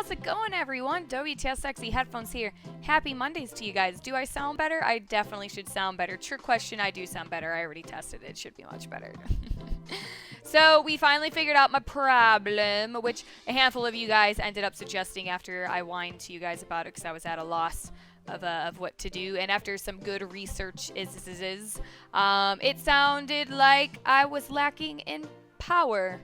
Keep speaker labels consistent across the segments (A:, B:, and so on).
A: How's it going, everyone? WTFSexyHeadphones here. Happy Mondays to you guys. Do I sound better? I definitely should sound better. Trick question, I do sound better. I already tested it. It should be much better. So we finally figured out my problem, which a handful of you guys ended up suggesting after I whined to you guys about it because I was at a loss of what to do. And after some good research it sounded like I was lacking in power.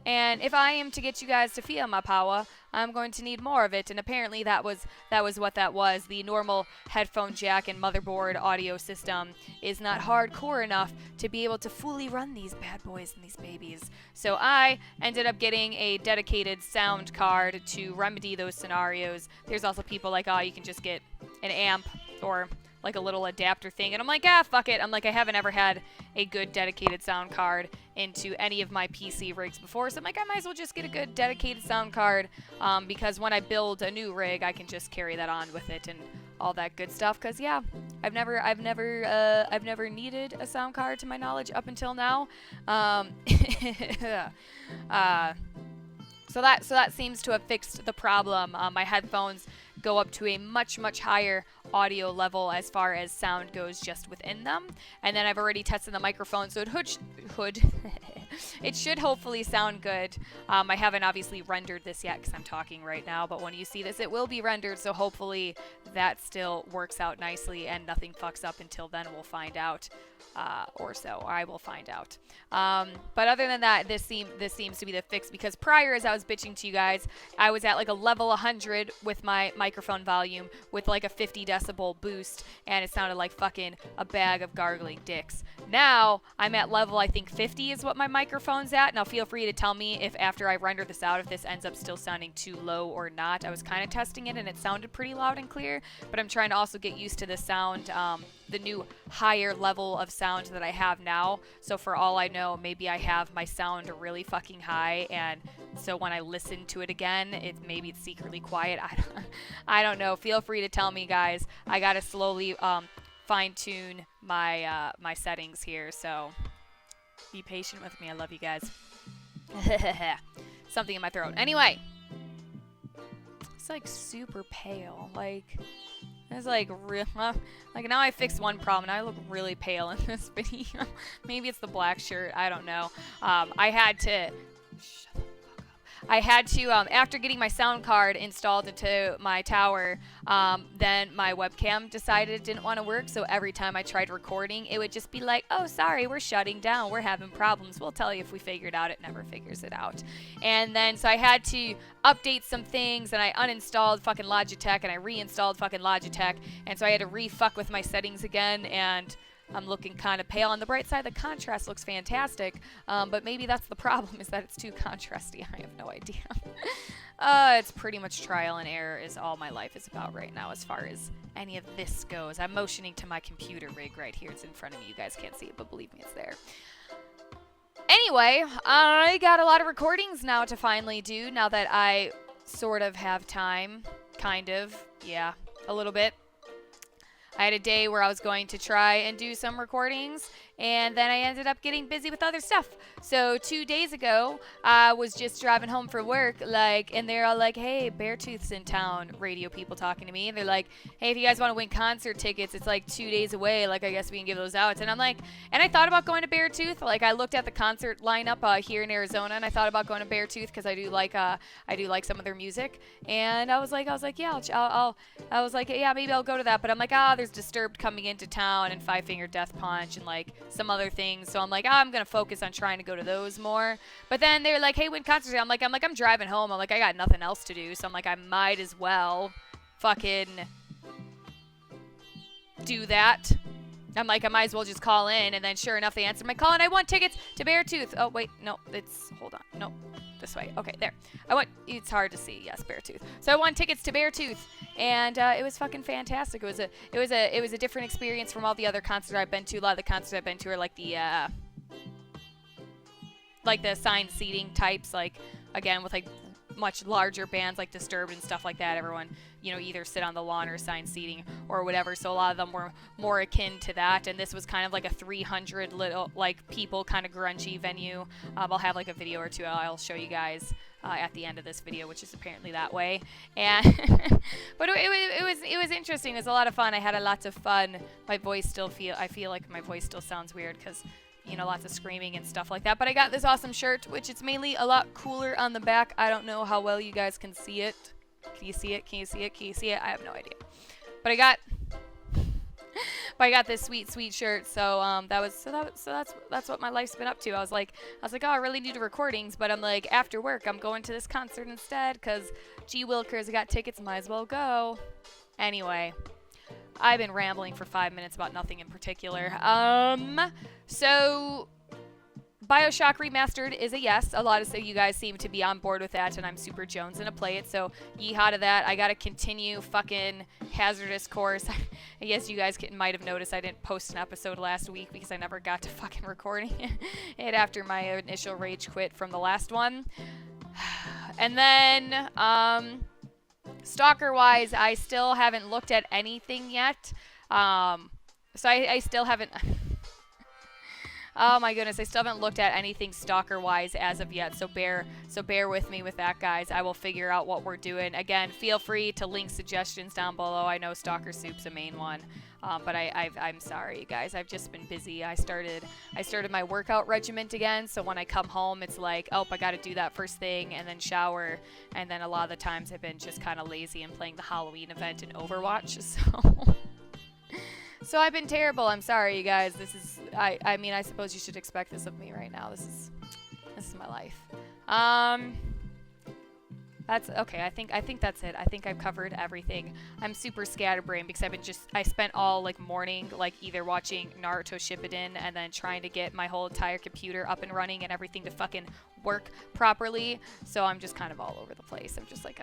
A: And if I am to get you guys to feel my power, I'm going to need more of it. And apparently that was what that was. The normal headphone jack and motherboard audio system is not hardcore enough to be able to fully run these bad boys and these babies. So I ended up getting a dedicated sound card to remedy those scenarios. There's also people like, oh, you can just get an amp or like a little adapter thing. And I'm like, fuck it. I'm like, I haven't ever had a good dedicated sound card into any of my PC rigs before. So I'm like, I might as well just get a good dedicated sound card because when I build a new rig, I can just carry that on with it and all that good stuff. Because yeah, I've never needed a sound card to my knowledge up until now. So that seems to have fixed the problem. My headphones go up to a much higher audio level as far as sound goes just within them. And then I've already tested the microphone, so it should hopefully sound good. I haven't obviously rendered this yet because I'm talking right now, but when you see this, it will be rendered, so hopefully that still works out nicely and nothing fucks up until then. We'll find out. Or I will find out. But other than that, this seems to be the fix, because prior, as I was bitching to you guys, I was at like a level 100 with my microphone volume with like a 50 decibel boost, and it sounded like fucking a bag of gargling dicks. Now I'm at level, I think 50 is what my microphone's at. Now feel free to tell me if after I render this out, if this ends up still sounding too low or not. I was kind of testing it and it sounded pretty loud and clear, but I'm trying to also get used to the sound, the new higher level of sound that I have now. So for all I know, maybe I have my sound really fucking high, and so when I listen to it again, maybe it's secretly quiet. I don't know. Feel free to tell me, guys. I gotta slowly fine-tune my my settings here, so be patient with me. I love you guys. Something in my throat. Anyway, it's like super pale. Like, it's like real. Like, now I fixed one problem and I look really pale in this video. Maybe it's the black shirt. I don't know. I had to. Shut the fuck up. I had to, after getting my sound card installed into my tower, then my webcam decided it didn't want to work. So every time I tried recording, it would just be like, oh, sorry, we're shutting down. We're having problems. We'll tell you if we figure it out. It never figures it out. And then, so I had to update some things, and I uninstalled fucking Logitech, and I reinstalled fucking Logitech. And so I had to re-fuck with my settings again, and I'm looking kind of pale. On the bright side, the contrast looks fantastic, but maybe that's the problem, is that it's too contrasty. I have no idea. It's pretty much trial and error is all my life is about right now as far as any of this goes. I'm motioning to my computer rig right here. It's in front of me. You guys can't see it, but believe me, it's there. Anyway, I got a lot of recordings now to finally do, now that I sort of have time. Kind of. Yeah, a little bit. I had a day where I was going to try and do some recordings, and then I ended up getting busy with other stuff. So 2 days ago, I was just driving home from work, and they're all like, hey, Beartooth's in town, radio people talking to me, and they're like, hey, if you guys want to win concert tickets, it's like 2 days away, I guess we can give those out. And I'm like, and I thought about going to Beartooth. I looked at the concert lineup here in Arizona, and I thought about going to Beartooth because I do like some of their music. And I was like, yeah, yeah, maybe I'll go to that. But I'm like, there's Disturbed coming into town, and Five Finger Death Punch, and some other things. So I'm like, I'm gonna focus on trying to go to those more. But then they're like, hey, when concerts? I'm driving home. I'm like, I got nothing else to do. So I'm like, I might as well fucking do that. I'm like, I might as well just call in. And then sure enough, they answered my call, and I won tickets to Beartooth. Oh, wait, no, hold on. No, this way. Okay, there. It's hard to see. Yes, Beartooth. So I won tickets to Beartooth, and it was fucking fantastic. It was a different experience from all the other concerts I've been to. A lot of the concerts I've been to are like the assigned seating types, again, with much larger bands like Disturbed and stuff like that, everyone, you know, either sit on the lawn or assigned seating or whatever. So a lot of them were more akin to that. And this was kind of like a 300 little, like, people kind of grungy venue. I'll have like a video or two I'll show you guys at the end of this video, which is apparently that way. And but it was interesting. It was a lot of fun. I had a lot of fun. My voice still I feel like my voice still sounds weird because, you know, lots of screaming and stuff like that. But I got this awesome shirt, which it's mainly a lot cooler on the back. I don't know how well you guys can see it. Can you see it? Can you see it? Can you see it? I have no idea. But I got this sweet shirt. So that's what my life's been up to. I was like, oh, I really need recordings, but I'm like, after work, I'm going to this concert instead because gee willikers, I got tickets, might as well go. Anyway, I've been rambling for 5 minutes about nothing in particular. So BioShock Remastered is a yes. A lot of you guys seem to be on board with that, and I'm super jonesing to play it, so yeehaw to that. I gotta continue fucking Hazardous Course. I guess you guys might have noticed I didn't post an episode last week because I never got to fucking recording it after my initial rage quit from the last one. And then, Stalker-wise, I still haven't looked at anything yet. So I still haven't... Oh my goodness, I still haven't looked at anything Stalker-wise as of yet, so bear with me with that, guys. I will figure out what we're doing. Again, feel free to link suggestions down below. I know Stalker Soup's a main one, but I'm sorry, you guys. I've just been busy. I started my workout regimen again, so when I come home, it's like, oh, I got to do that first thing, and then shower, and then a lot of the times I've been just kind of lazy and playing the Halloween event in Overwatch, so... So I've been terrible. I'm sorry, you guys. This is, I mean, I suppose you should expect this of me right now. This is my life. That's okay. I think that's it. I think I've covered everything. I'm super scatterbrained because I spent all like morning like either watching Naruto Shippuden and then trying to get my whole entire computer up and running and everything to fucking work properly. So I'm just kind of all over the place. I'm just like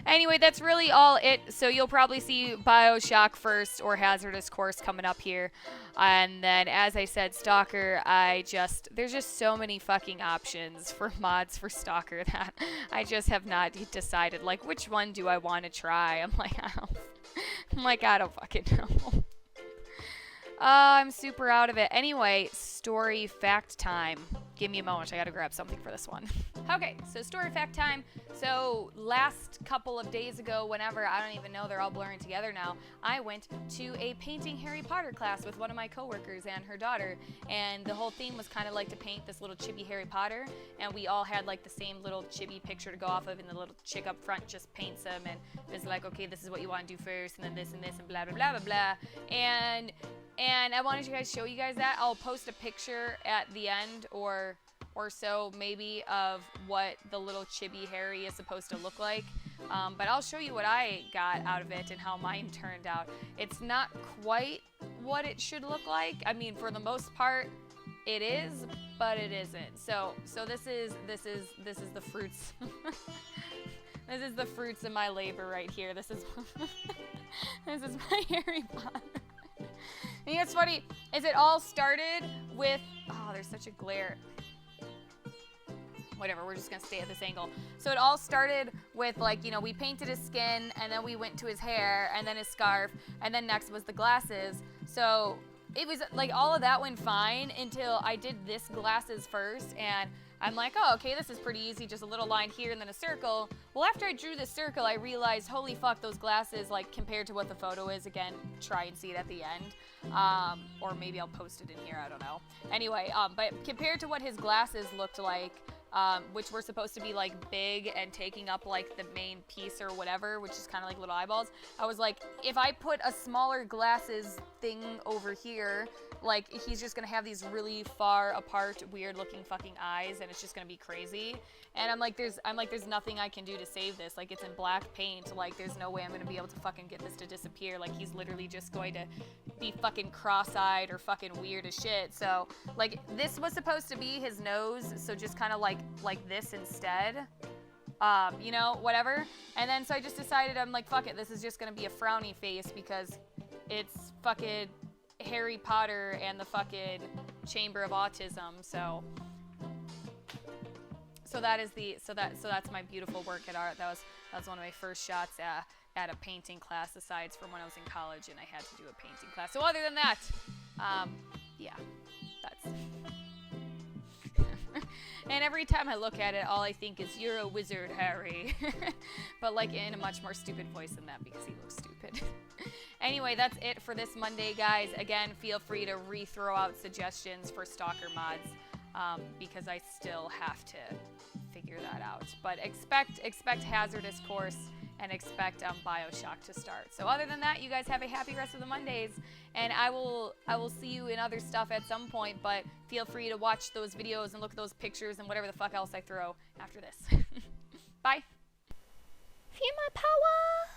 A: Anyway, that's really all it. So you'll probably see BioShock first or Hazardous Course coming up here. And then, as I said, Stalker, there's just so many fucking options for mods for Stalker that I just have not decided, like, which one do I want to try? I'm like, I don't fucking know. I'm super out of it. Anyway, story fact time. Give me a moment. I gotta grab something for this one. Okay, so story fact time. So last couple of days ago, whenever, I don't even know, they're all blurring together now, I went to a painting Harry Potter class with one of my coworkers and her daughter, and the whole theme was kind of like to paint this little chibi Harry Potter, and we all had like the same little chibi picture to go off of, and the little chick up front just paints them, and it's like, okay, this is what you want to do first, and then this and this, and blah, blah, blah, blah, blah, and I wanted to show you guys that. I'll post a picture at the end or so maybe of what the little chibi Harry is supposed to look like. But I'll show you what I got out of it and how mine turned out. It's not quite what it should look like. I mean, for the most part, it is, but it isn't. So this is the fruits. This is the fruits of my labor right here. This is my Harry Potter. And you know what's funny is it all started with, oh, there's such a glare. Whatever, we're just gonna stay at this angle. So it all started with, like, you know, we painted his skin, and then we went to his hair, and then his scarf, and then next was the glasses. So it was like all of that went fine until I did this glasses first, and I'm like, oh, okay, this is pretty easy, just a little line here and then a circle. Well, after I drew the circle, I realized, holy fuck, those glasses, like, compared to what the photo is, again, try and see it at the end. Or maybe I'll post it in here, I don't know. Anyway, but compared to what his glasses looked like, which were supposed to be like big and taking up like the main piece or whatever, which is kind of like little eyeballs, I was like, if I put a smaller glasses thing over here, like, he's just gonna have these really far apart, weird looking fucking eyes, and it's just gonna be crazy. And I'm like, there's nothing I can do to save this. Like, it's in black paint. Like, there's no way I'm gonna be able to fucking get this to disappear. Like, he's literally just going to be fucking cross-eyed or fucking weird as shit. So, like, this was supposed to be his nose, so just kind of like this instead. You know, whatever. And then so I just decided, I'm like, fuck it, this is just gonna be a frowny face because it's fucking Harry Potter and the fucking Chamber of Autism. So So that's my beautiful work at art. That was one of my first shots at a painting class, aside from when I was in college and I had to do a painting class. So other than that, yeah, that's. And every time I look at it, all I think is, "You're a wizard, Harry." But like in a much more stupid voice than that, because he looks stupid. Anyway, that's it for this Monday, guys. Again, feel free to re-throw out suggestions for stalker mods, because I still have to figure that out. But expect Hazardous Course and expect Bioshock to start. So other than that, you guys have a happy rest of the Mondays, and I will see you in other stuff at some point, but feel free to watch those videos and look at those pictures and whatever the fuck else I throw after this. Bye. Feel my power!